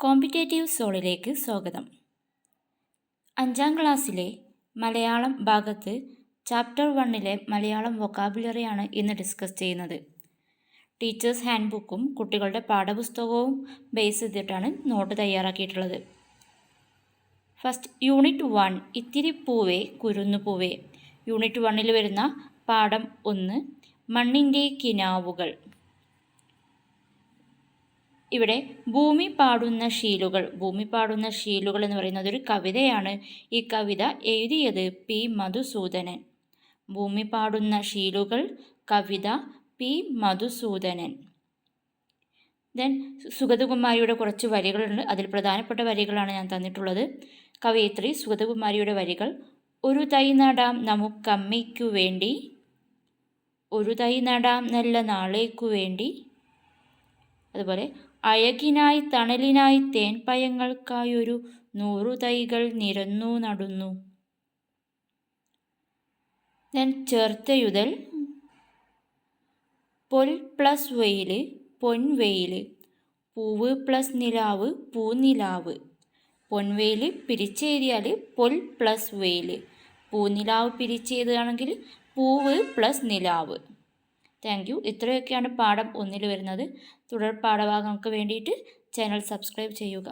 Competitive സോളിലേക്ക് സ്വാഗതം. 5ാം ക്ലാസ്സിലെ മലയാളം ഭാഗത്ത് ചാപ്റ്റർ 1ലെ മലയാളം വൊക്കാബുലറിയാണ് ഇന്ന് ഡിസ്കസ് ചെയ്യുന്നത്. ടീച്ചേഴ്സ് ഹാൻഡ് ബുക്കും കുട്ടികളുടെ പാഠപുസ്തകവും ബേസ് ചെയ്തിട്ടാണ് നോട്ട് തയ്യാറാക്കിയിട്ടുള്ളത്. ഫസ്റ്റ് യൂണിറ്റ് 1 ഇത്തിരി പൂവേ കുരുന്നു പൂവേ. യൂണിറ്റ് 1ൽ വരുന്ന പാഠം 1 മണ്ണിൻ്റെ കിനാവുകൾ. ഇവിടെ ഭൂമി പാടുന്ന ശീലുകൾ. ഭൂമി പാടുന്ന ശീലുകൾ എന്ന് പറയുന്നത് ഒരു കവിതയാണ്. ഈ കവിത എഴുതിയത് പി മധുസൂദനൻ. ഭൂമി പാടുന്ന ശീലുകൾ കവിത പി മധുസൂദനൻ. ദെൻ സുഗതകുമാരിയുടെ കുറച്ച് വരികളുണ്ട്. അതിൽ പ്രധാനപ്പെട്ട വരികളാണ് ഞാൻ തന്നിട്ടുള്ളത്. കവയിത്രി സുഗതകുമാരിയുടെ വരികൾ: ഒരു തൈ നടാം നമുക്കമ്മയ്ക്കു വേണ്ടി, ഒരു തൈ നടാം നല്ല നാളേക്കു വേണ്ടി. അതുപോലെ അഴകിനായി തണലിനായി തേൻപയങ്ങൾക്കായൊരു 100 തൈകൾ നിരന്നു നടുന്നു. ദെൻ ചേർത്തെഴുതൽ: പൊൽ പ്ലസ് വെയിൽ പൊൻവെയിൽ, പൂവ് പ്ലസ് നിലാവ് പൂനിലാവ്. പൊൻവെയിൽ പിരിച്ചെഴുതിയാൽ പൊൽ പ്ലസ് വെയിൽ, പൂനിലാവ് പിരിച്ചെഴുതുകയാണെങ്കിൽ പൂവ് പ്ലസ് നിലാവ്. Thank you. ഇത്രയൊക്കെയാണ് പാഠം 1ൽ വരുന്നത്. തുടർ പാഠഭാഗങ്ങൾക്ക് വേണ്ടിയിട്ട് ചാനൽ സബ്സ്ക്രൈബ് ചെയ്യുക.